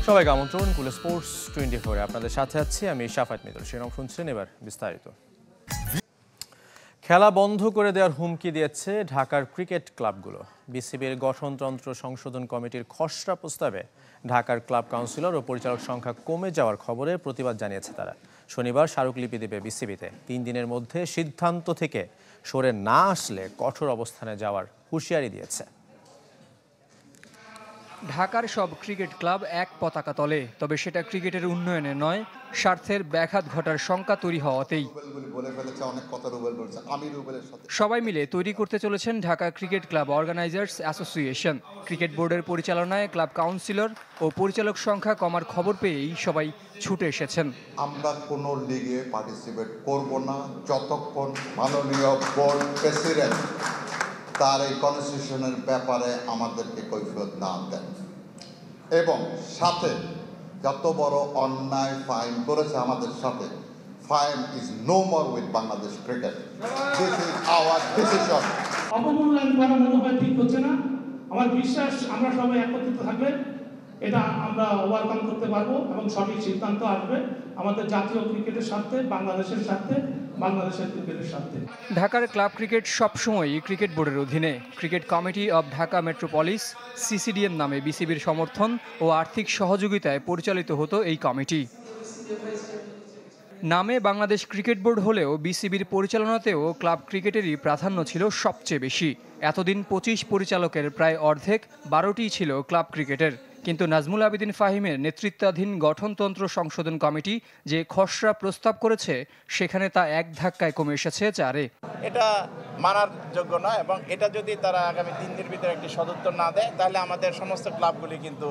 সবাইকে আমন্ত্রণ কুল স্পোর্টস 24 আপনাদের সাথে আছি আমি শাফাত মিতুল। শিরোনাম শুনছেন, এবার বিস্তারিত। খেলা বন্ধ করে দেওয়ার হুমকি দিয়েছে ঢাকার ক্রিকেট ক্লাবগুলো। বিসিবির গঠনতন্ত্র সংশোধন কমিটির খসড়া প্রস্তাবে ঢাকার ক্লাব কাউন্সিলর ও পরিচালক সংখ্যা কমে যাওয়ার খবরে প্রতিবাদ জানিয়েছে তারা। শনিবার স্মারকলিপি দেবে বিসিবিতে। 3 দিনের মধ্যে সিদ্ধান্ত থেকে সরে না আসলে কঠোর অবস্থানে যাওয়ার হুঁশিয়ারি দিয়েছে। ঢাকার সব ক্রিকেট ক্লাব এক পতাকা তলে, তবে সেটা ক্রিকেটের উন্নয়নে নয়, স্বার্থের ব্যাঘাত ঘটার শঙ্কা তৈরি হওয়াতেই সবাই মিলে তৈরি করতে চলেছেন Dhaka cricket club organisers association. Cricket বোর্ডের পরিচালনায় ক্লাব কাউন্সিলর ও পরিচালক সংখ্যা কমার খবর পেয়েই সবাই ছুটে এসেছেন। আমরা কোনো লিগে পার্টিসিপেট করব না যতক্ষণ মাননীয় বোর্ড প্রেসিডেন্ট তার এই কনস্টিটিউশনের ব্যাপারে আমাদেরকে কৈফিয়ত না দেন, এবং সাথে যত বড় অন্যায় ফাইন করেছে আমাদের সাথে, fine is no more with Bangladesh cricket. This is our decision. অবমূল্যায়ন করা মনে হয় ঠিক হচ্ছে না। আমার বিশ্বাস আমরা সবাই একত্রিত থাকবে, এটা আমরা ওভারকাম করতে পারবো এবং সঠিক সিদ্ধান্ত আসবে আমাদের জাতীয় ক্রিকেটের স্বার্থে, বাংলাদেশের স্বার্থে, বাংলাদেশের ক্রিকেটের স্বার্থে। ঢাকার ক্লাব ক্রিকেট সবসময়ই ক্রিকেট বোর্ডের অধীনে। Cricket committee of Dhaka metropolis CCDM নামে বিসিবির সমর্থন ও আর্থিক সহযোগিতায় পরিচালিত হতো এই কমিটি। নামে বাংলাদেশ ক্রিকেট বোর্ড হলেও বিসিবির পরিচালনাতেও ক্লাব ক্রিকেটেরই প্রাধান্য ছিল সবচেয়ে বেশি। এতদিন 25 পরিচালকের প্রায় অর্ধেক 12টিই ছিল ক্লাব ক্রিকেটের। কিন্তু নাজমুল আবেদিন ফাহিমের নেতৃত্বাধীন গঠনতন্ত্র সংশোধন কমিটি যে খসড়া প্রস্তাব করেছে, সেখানে তা এক ধাক্কায় কমে এসেছে 4-এ। এটা মানার যোগ্য নয়, এবং এটা যদি তারা আগামী 3 দিনের ভিতরে একটি সদুত্তর না দেয়, তাহলে আমাদের সমস্ত ক্লাবগুলি কিন্তু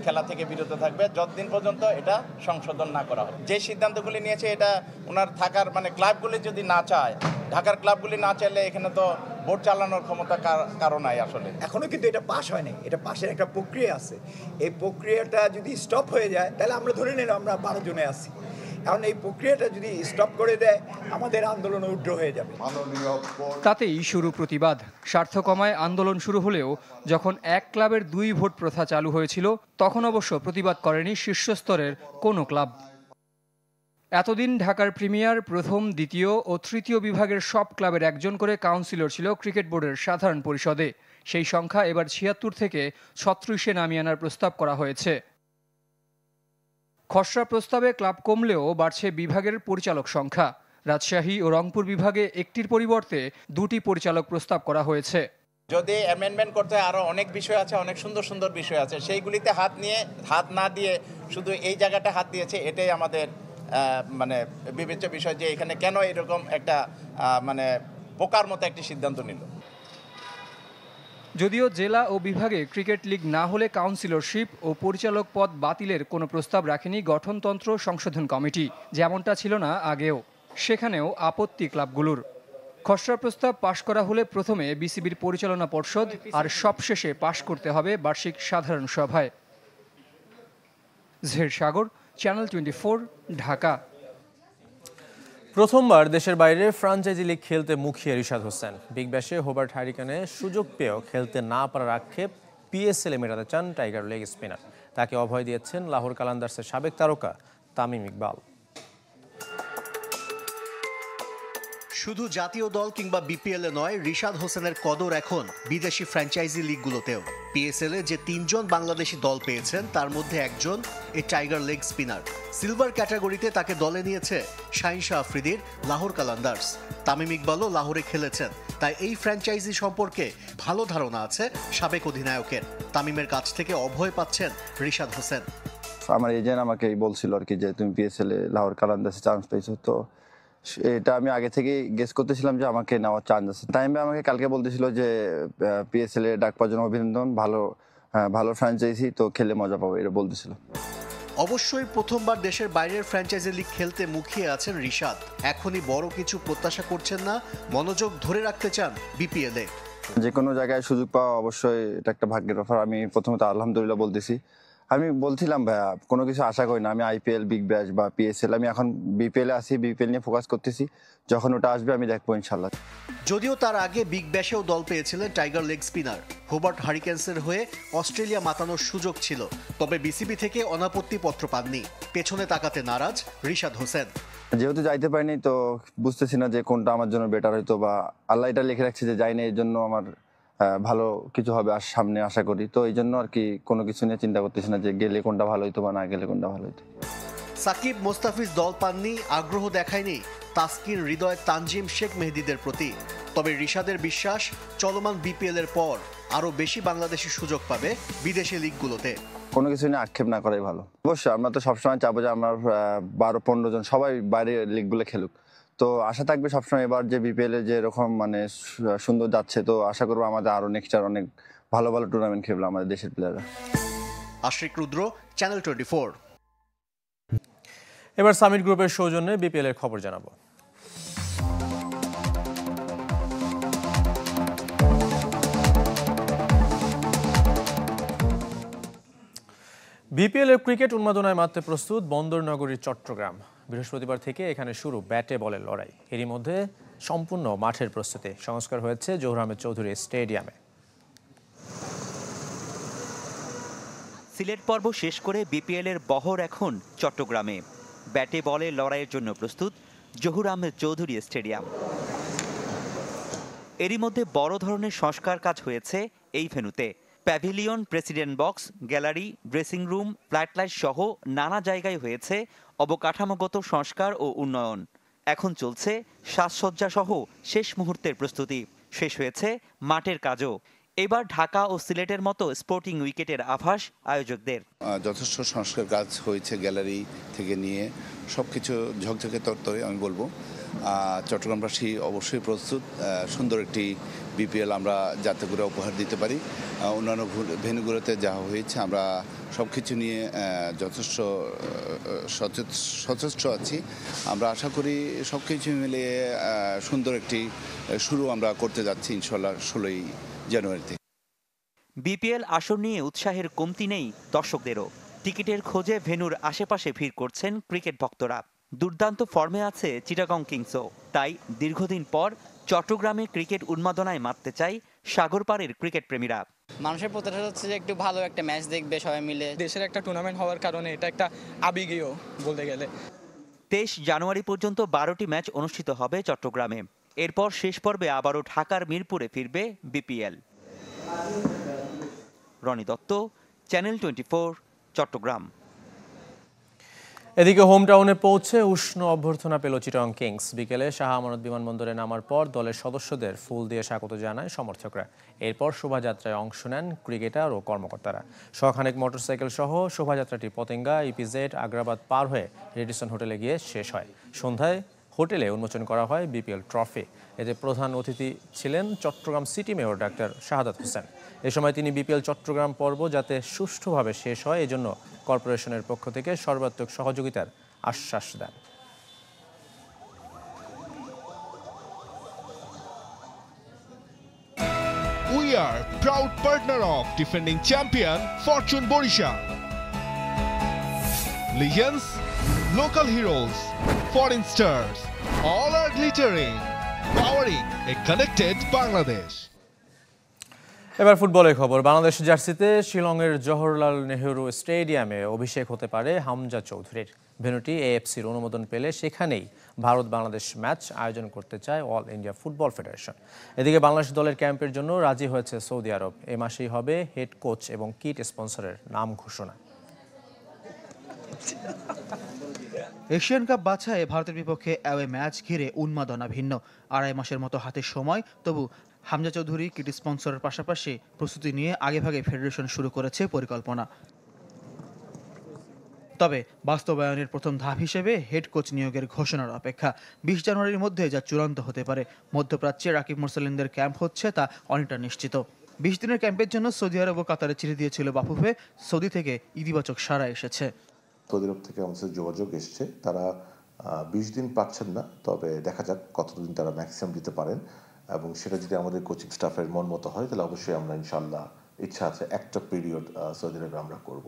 খেলা থেকে বিরত থাকবে যতদিন পর্যন্ত এটা সংশোধন না করা হয়। যে সিদ্ধান্তগুলি নিয়েছে এটা ওনার থাকার ক্লাবগুলি যদি না চায়, ঢাকার ক্লাবগুলি না চাইলে এখানে তো বোর্ড চালানোর ক্ষমতা কারণ নাই। আসলে এখনো কিন্তু এটা পাস হয়নি, এটা পাশের একটা প্রক্রিয়া আছে। এই প্রক্রিয়াটা যদি স্টপ হয়ে যায়, তাহলে আমরা ধরে নিলাম আমরা 12 জনে আছি। এখন এই প্রক্রিয়াটা যদি স্টপ করে দেয়, আমাদের আন্দোলন উগ্র হয়ে যাবে। তাতেই শুরু প্রতিবাদ। স্বার্থ কমায় আন্দোলন শুরু হলেও যখন এক ক্লাবের 2 ভোট প্রথা চালু হয়েছিল, তখন অবশ্য প্রতিবাদ করেনি শীর্ষস্তরের কোনো ক্লাব। এতদিন ঢাকার প্রিমিয়ার প্রথম, দ্বিতীয় ও তৃতীয় বিভাগের সব ক্লাবের একজন করে কাউন্সিলর ছিল ক্রিকেট বোর্ডের সাধারণ পরিষদে। সেই সংখ্যা এবার 76 থেকে 36-এ নামিয়ে আনার প্রস্তাব করা হয়েছে। খসড়া প্রস্তাবে ক্লাব কমলেও বাড়ছে বিভাগের পরিচালক সংখ্যা। রাজশাহী ও রংপুর বিভাগে একটির পরিবর্তে 2টি পরিচালক প্রস্তাব করা হয়েছে। যদি অ্যামেন্ডমেন্ট করতে হয়, আরও অনেক বিষয় আছে, অনেক সুন্দর সুন্দর বিষয় আছে, সেইগুলিতে হাত না দিয়ে শুধু এই জায়গাটা হাত দিয়েছে। এটাই আমাদের বিবেচ্য বিষয় যে এখানে কেন এরকম একটা বোকার মতো একটি সিদ্ধান্ত নিল। যদিও জেলা ও বিভাগে ক্রিকেট লিগ না হলে কাউন্সিলরশিপ ও পরিচালক পদ বাতিলের কোনো প্রস্তাব রাখেনি গঠনতন্ত্র সংশোধন কমিটি, যেমনটা ছিল না আগেও। সেখানেও আপত্তি ক্লাবগুলোর। খসড়া প্রস্তাব পাশ করা হলে প্রথমে বিসিবির পরিচালনা পর্ষদ আর সবশেষে পাশ করতে হবে বার্ষিক সাধারণ সভায়। জের সাগর, চ্যানেল 24, ঢাকা। প্রথমবার দেশের বাইরে ফ্র্যাঞ্চাইজি লিগ খেলতে মুখিয়ে রিশাদ হোসেন। বিগ ব্যাশে হোবার্ট হারিকেনে সুযোগ পেয়েও খেলতে না পারার আক্ষেপ পিএসএল-এ মেটাতে চান টাইগার লেগ স্পিনার। তাকে অভয় দিয়েছেন লাহোর কালান্দার্সের সাবেক তারকা তামিম ইকবাল। শুধু জাতীয় দল কিংবা বিপিএল এ নয়, রিশাদ হোসেনের কদর এখন বিদেশি ফ্র্যাঞ্চাইজি লিগগুলোতেও। পিএসএল এ যে 3 জন বাংলাদেশি দল পেয়েছেন, তার মধ্যে একজন এই টাইগার লেগ স্পিনার। সিলভার ক্যাটাগরিতে তাকে দলে নিয়েছে শাহিন শাহ আফ্রিদির লাহোর কালান্দার্স। তামিম ইকবালও লাহোরে খেলেছেন, তাই এই ফ্র্যাঞ্চাইজি সম্পর্কে ভালো ধারণা আছে সাবেক অধিনায়কের। তামিমের কাছ থেকে অভয় পাচ্ছেন রিশাদ হোসেন। আমার এজেন্ট আমাকে বলছিল আর কি যে তুমি পিএসএল এ লাহোর কালান্দার্সে চান্স পেয়েছো, তো এটা আমি আগে থেকেই গেস করতেছিলাম যে আমাকে নেওয়ার চান্স আছে। তাইম আমাকে কালকে বলতেছিল যে পিএসএল এ ডাক পাওয়ার জন্য অভিনন্দন, ভালো ফ্র্যাঞ্চাইজি, তো খেলে মজা পাবো, এটা বলতেছিল। অবশ্যই প্রথমবার দেশের বাইরের ফ্র্যাঞ্চাইজি লিগ খেলতে মুখিয়ে আছেন রিশাদ। এখনই বড় কিছু প্রত্যাশা করছেন না, মনোযোগ ধরে রাখতে চান বিপিএল-এ। যে কোনো জায়গায় সুযোগ পাওয়া অবশ্যই এটা একটা ভাগ্যের ব্যাপার। আমি প্রথমে তো আলহামদুলিল্লাহ বলতেছি, আমি বলছিলাম ভাইয়া কোনো কিছু আশা করি না, আমি আইপিএল, বিগ ব্যাশ বা পিএসএল, আমি এখন বিপিএল এ আছি, বিপিএল নিয়ে ফোকাস করতেছি, যখন ওটা আসবে আমি দেখবো ইনশাল্লাহ। যদিও তার আগে বিগ ব্যাশেও দল পেয়েছিলেন টাইগার লেগ স্পিনার। হোবার্ট হারিকেন্সের হয়ে অস্ট্রেলিয়া মাতানোর সুযোগ ছিল, তবে বিসিবি থেকে অনাপত্তি পত্র পাননি। পেছনে তাকাতে নারাজ রিশাদ হোসেন। যেহেতু যাইতে পারিনি তো বুঝতেছি না যে কোনটা আমার জন্য বেটার হইতো, বা আল্লাহ এটা লিখে রাখছে যে যাইনি, এই জন্য আমার ভালো কিছু হবে আর সামনে আশা করি। তো এই জন্য আর কি কোনো কিছু নিয়ে চিন্তা করতেছি না যে গেলে কোনটা ভালো হইতো বা না গেলে কোনটা ভালো হইতো। সাকিব, মোস্তাফিজ দল পাননি, আগ্রহ দেখায়নি তাসকিন, হৃদয়, তানজিম, শেখ মেহেদীদের প্রতি। তবে রিশাদের বিশ্বাস চলমান বিপিএল এর পর আরো বেশি বাংলাদেশি সুযোগ পাবে বিদেশি লিগগুলোতে। কোনো কিছু নিয়ে আক্ষেপ না করাই ভালো। অবশ্যই আমরা তো সবসময় চাবো যে আমার 12-15 জন সবাই বাইরে লিগগুলো খেলুক। তো আশা থাকবে সবসময় এবার যে বিপিএল এ যে এরকম মানে সুন্দর যাচ্ছে, তো আশা করবো আমাদের আরো নেক্সট ইয়ার অনেক ভালো ভালো টুর্নামেন্ট খেলবে আমাদের দেশের প্লেয়াররা। আশরিক রুদ্র, চ্যানেল 24। এবার সামিট গ্রুপের সৌজন্যে বিপিএল এর খবর জানাবো। বিপিএল এর ক্রিকেট উন্মাদনায় মারতে প্রস্তুত বন্দরনগরীর চট্টগ্রাম। বৃহস্পতিবার থেকে এখানে শুরু ব্যাটে বলের লড়াই। এরই মধ্যে সম্পূর্ণ মাঠের প্রস্তুতি সংস্কার হয়েছে জহুর আহমেদ চৌধুরী স্টেডিয়ামে। সিলেট পর্ব শেষ করে বিপিএল এর বহর এখন চট্টগ্রামে। ব্যাটে বলে লড়াইয়ের জন্য প্রস্তুত জহুর আহমেদ চৌধুরী স্টেডিয়াম। এরই মধ্যে বড় ধরনের সংস্কার কাজ হয়েছে এই ভেন্যুতে। Pavilion, president box, gallery, dressing room, floodlight সহ নানা জায়গায় হয়েছে অবকাঠামোগত সংস্কার ও উন্নয়ন। এখন চলছে সাজসজ্জা সহ শেষ মুহূর্তের প্রস্তুতি। শেষ হয়েছে মাঠের কাজও। এবার ঢাকা ও সিলেটের মতো স্পোর্টিং উইকেটের আভাস আয়োজকদের। যথেষ্ট সংস্কার কাজ হয়েছে, গ্যালারি থেকে নিয়ে সবকিছু ঝকঝকে তরতরে আমি বলবো। চট্টগ্রামবাসী অবশ্যই প্রস্তুত সুন্দর একটি বিপিএল আমরা যাতে করে উপহার দিতে পারি। অন্যান্য ভেন্যুগুলোতে যা হয়েছে আমরা সব কিছু নিয়ে যথেষ্ট সচেষ্ট আছি। আমরা আশা করি সব কিছু মিলিয়ে সুন্দর একটি শুরু আমরা করতে যাচ্ছি ইনশাল্লাহ 16ই জানুয়ারিতে। বিপিএল আসর নিয়ে উৎসাহের কমতি নেই দর্শকদেরও। টিকিটের খোঁজে ভেন্যুর আশেপাশে ভিড় করছেন ক্রিকেট ভক্তরা। দুর্দান্ত ফর্মে আছে চিটাগং কিংসও। তাই দীর্ঘদিন পর চট্টগ্রামে ক্রিকেট উন্মাদনায় মাততে চাই সাগর পাড়ের ক্রিকেট প্রেমীরা। মানুষের প্রত্যাশা হচ্ছে যে একটু ভালো একটা ম্যাচ দেখবে সবাই মিলে। দেশের একটা টুর্নামেন্ট হওয়ার কারণে এটা একটা আবেগীয় বলতে গেলে। 23 জানুয়ারি পর্যন্ত 12টি ম্যাচ অনুষ্ঠিত হবে চট্টগ্রামে। এরপর শেষ পর্বে আবারও ঢাকার মিরপুরে ফিরবে বিপিএল। রনি দত্ত, চ্যানেল 24, চট্টগ্রাম। এদিকে হোম টাউনে পৌঁছে উষ্ণ অভ্যর্থনা পেল চিটাগং কিংস। বিকেলে শাহ আমানত বিমানবন্দরে নামার পর দলের সদস্যদের ফুল দিয়ে স্বাগত জানায় সমর্থকরা। এরপর শোভাযাত্রায় অংশ নেন ক্রিকেটার ও কর্মকর্তারা। শখানেক মোটরসাইকেল সহ শোভাযাত্রাটি পতেঙ্গা, ইপিজেড, আগ্রাবাদ পার হয়ে রেডিসন হোটেলে গিয়ে শেষ হয়। সন্ধ্যায় হোটেলে উন্মোচন করা হয় বিপিএল ট্রফি। এতে প্রধান অতিথি ছিলেন Chittagong city mayor doctor Shahadat Hossain. এ সময় তিনি বিপিএল চট্টগ্রাম পর্ব যাতে সুষ্ঠুভাবে শেষ হয় এজন্য কর্পোরেশনের পক্ষ থেকে সর্বাত্মক সহযোগিতার আশ্বাস দেন। We are proud partner of defending champion Fortune Borisha. Legends, local heroes, foreign stars, all are glittering, powering a connected Bangladesh. এবার ফুটবলের খবর। বাংলাদেশ জার্সিতে শিলংয়ের জওহরলাল নেহেরু স্টেডিয়ামে অভিষেক হতে পারে হামজা চৌধুরীর। ভেন্যুটি এএফসির অনুমোদন পেলে সেখানেই ভারত বাংলাদেশ ম্যাচ আয়োজন করতে চায় অল ইন্ডিয়া ফুটবল ফেডারেশন। এদিকে বাংলাদেশ দলের ক্যাম্পের জন্য রাজি হয়েছে সৌদি আরব। এ মাসেই হবে হেড কোচ এবং কিট স্পন্সরের নাম ঘোষণা। এশিয়ান কাপ বাছাইয়ে ভারতের বিপক্ষে অ্যাওয়ে ম্যাচ ঘিরে উন্মাদনা ভিন্ন। 2.5 মাসের মতো হাতে সময়, তবু হামজা চৌধুরী কিট স্পন্সরের পাশাপাশি প্রস্তুতি নিয়ে আগেভাগে ফেডারেশন শুরু করেছে পরিকল্পনা। তবে বাস্তবায়নের প্রথম ধাপ হিসেবে হেড কোচ নিয়োগের ঘোষণার অপেক্ষা। 20 জানুয়ারির মধ্যে যা চূড়ান্ত হতে পারে। মধ্যপ্রাচ্যে রাকিব মোরসালিনদের ক্যাম্প হচ্ছে তা অনেকটা নিশ্চিত। 20 দিনের ক্যাম্পের জন্য সৌদি আরব ও কাতারে চিঠি দিয়েছিল বাফুফে। সৌদি থেকে ইতিবাচক সাড়া এসেছে। সৌদি আরব থেকে আমাদের যোগাযোগ এসছে, তারা 20 দিন পাচ্ছেন না, তবে দেখা যাক কতদিন তারা ম্যাক্সিমাম দিতে পারেন, এবং সেটা যদি আমাদের কোচিং স্টাফের মন মতো হয় তাহলে অবশ্যই আমরা ইনশাআল্লাহ ইচ্ছা আছে একটা পিরিয়ড সৌদি আরবে আমরা করব।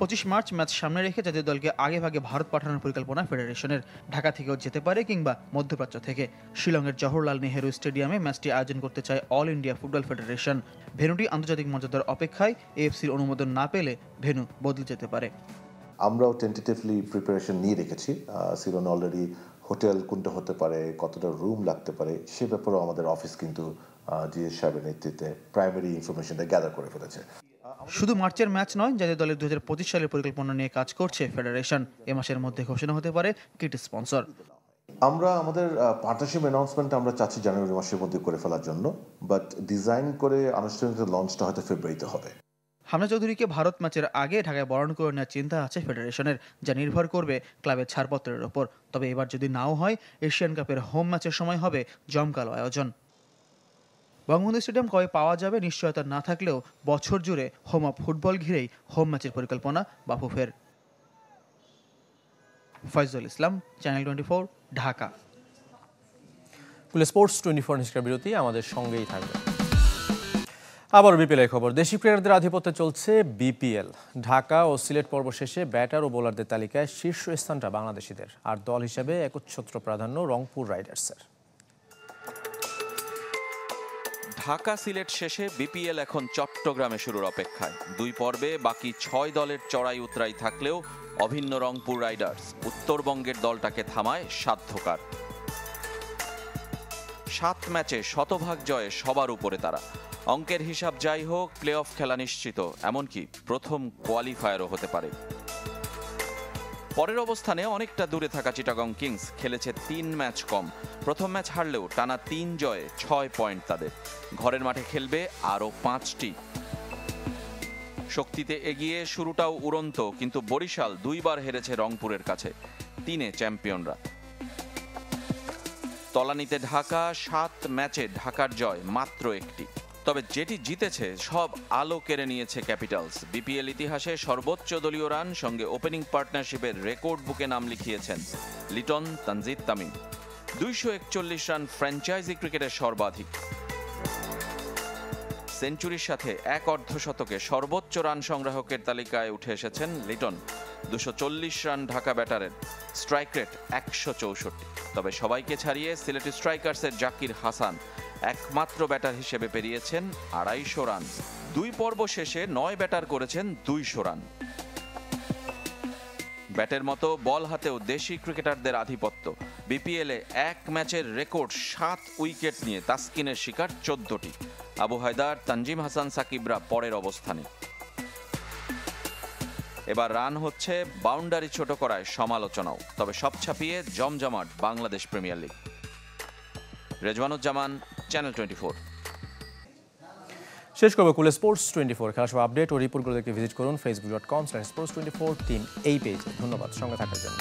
25 মার্চ ম্যাচ সামনে রেখে জাতীয় দলকে আগেভাগে ভারত পাঠানোর পরিকল্পনা ফেডারেশনের। ঢাকা থেকেও যেতে পারে কিংবা মধ্যপ্রাচ্য থেকে। শিলংয়ের জওহরলাল নেহেরু স্টেডিয়ামে ম্যাচটি আয়োজন করতে চায় অল ইন্ডিয়া ফুটবল ফেডারেশন। ভেন্যুটি আন্তর্জাতিক মর্যাদার অপেক্ষায় এএফসির অনুমোদন না পেলে ভেন্যু বদলে যেতে পারে। আমরাও টেন্টেটিভলি প্রিপারেশন নিয়ে রেখেছি। সিলনে অলরেডি হোটেল কোনটা হতে পারে, কতটা রুম লাগতে পারে, সে ব্যাপারেও আমাদের অফিস কিন্তু জিএস সাহেবের নেতৃত্বে প্রাইমারি ইনফরমেশনটা গ্যাদার করে ফেলেছে। শুধু মার্চের ম্যাচ নয়, জাতীয় দলের 2025 সালের পরিকল্পনা নিয়ে কাজ করছে ফেডারেশন। এ মাসের মধ্যে ঘোষণা হতে পারে কিট স্পন্সর। আমরা আমাদের পার্টনারশিপ অ্যানাউন্সমেন্ট আমরা চাচ্ছি জানুয়ারি মাসের মধ্যে করে ফেলার জন্য, বাট ডিজাইন করে আনুষ্ঠানিক লঞ্চটা হয়তো ফেব্রুয়ারিতে হবে। হামজা চৌধুরীকে ভারত ম্যাচের আগে ঢাকায় বরণ করে নেওয়ার চিন্তা আছে ফেডারেশনের, যা নির্ভর করবে ক্লাবের ছাড়পত্রের ওপর। তবে এবার যদি নাও হয়, এশিয়ান কাপের হোম ম্যাচের সময় হবে জমকালো আয়োজন। বঙ্গবন্ধু স্টেডিয়াম কবে পাওয়া যাবে নিশ্চয়তা না থাকলেও বছর জুড়ে হোম অফ ফুটবল ঘিরেই হোম ম্যাচের পরিকল্পনা বাফুফের। ফয়জুল ইসলাম, চ্যানেল 24, ঢাকা। স্পোর্টস 24 নিষ্কার বিরতি, আমাদের সঙ্গেই থাকবে। আবার বিপিএল খবর। দেশি প্লেয়ারদের আধিপত্যে চলছে বিপিএল। ঢাকা ও সিলেট পর্ব শেষে ব্যাটার ও বোলারদের তালিকায় শীর্ষ স্থানটা বাংলাদেশিদের, আর দল হিসেবে একচ্ছত্র প্রাধান্য রংপুর রাইডার্সের। ঢাকা সিলেট শেষে বিপিএল এখন চট্টগ্রামে শুরুর অপেক্ষায়। 2 পর্বে বাকি 6 দলের চড়াই উতরাই থাকলেও অভিন্ন রংপুর রাইডার্স উত্তরবঙ্গের দলটাকে থামায় সাধ্যকার। 7 ম্যাচে শতভাগ জয়ে সবার উপরে তারা। অঙ্কের হিসাব যাই হোক, প্লে অফ খেলা নিশ্চিত, এমনকি প্রথম কোয়ালিফায়ারও হতে পারে। পরের অবস্থানে অনেকটা দূরে থাকা চিটাগং কিংস খেলেছে 3 ম্যাচ কম। প্রথম ম্যাচ হারলেও টানা 3 জয়ে 6 পয়েন্ট তাদের। ঘরের মাঠে খেলবে আরও 5টি। শক্তিতে এগিয়ে শুরুটাও উড়ন্ত, কিন্তু বরিশাল 2 বার হেরেছে রংপুরের কাছে। 3-এ চ্যাম্পিয়নরা। তলানিতে ঢাকা, 7 ম্যাচে ঢাকার জয় মাত্র 1টি। তবে যেটি জিতেছে সব আলো কেড়ে নিয়েছে ক্যাপিটালস। বিপিএল ইতিহাসে সর্বোচ্চ দলীয় রান সঙ্গে ওপেনিং পার্টনারশিপের রেকর্ড বুকে নাম লিখিয়েছেন লিটন, তানজিদ তামিম। 241 রান ফ্র্যাঞ্চাইজি ক্রিকেটের সর্বাধিক। সেঞ্চুরির সাথে 1 অর্ধশতকে সর্বোচ্চ রান সংগ্রাহকের তালিকায় উঠে এসেছেন লিটন। 240 রান ঢাকা ব্যাটারের, স্ট্রাইক রেট 164। তবে সবাইকে ছাড়িয়ে সিলেটি স্ট্রাইকার্সের জাকির হাসান একমাত্র ব্যাটার হিসেবে পেরিয়েছেন 250 রান। 2 পর্ব শেষে 9 ব্যাটার করেছেন 200 রান। ব্যাটের মতো বল হাতেও দেশি ক্রিকেটারদের আধিপত্য। বিপিএলে 1 ম্যাচের রেকর্ড 7 উইকেট নিয়ে তাসকিনের শিকার 14টি। আবু হায়দার, তানজিম হাসান সাকিবরা পরের অবস্থানে। এবার রান হচ্ছে, বাউন্ডারি ছোট করায় সমালোচনাও। তবে সব ছাপিয়ে জমজমাট Bangladesh premier league. Rezwanuzzaman, channel 24। শেষ করবো কুল স্পোর্টস 24 খেলা সব আপডেট ও রিপোর্টগুলো দেখতে ভিজিট করুন facebook.com/sports24 টিম এই পেজে। ধন্যবাদ সঙ্গে থাকার জন্য।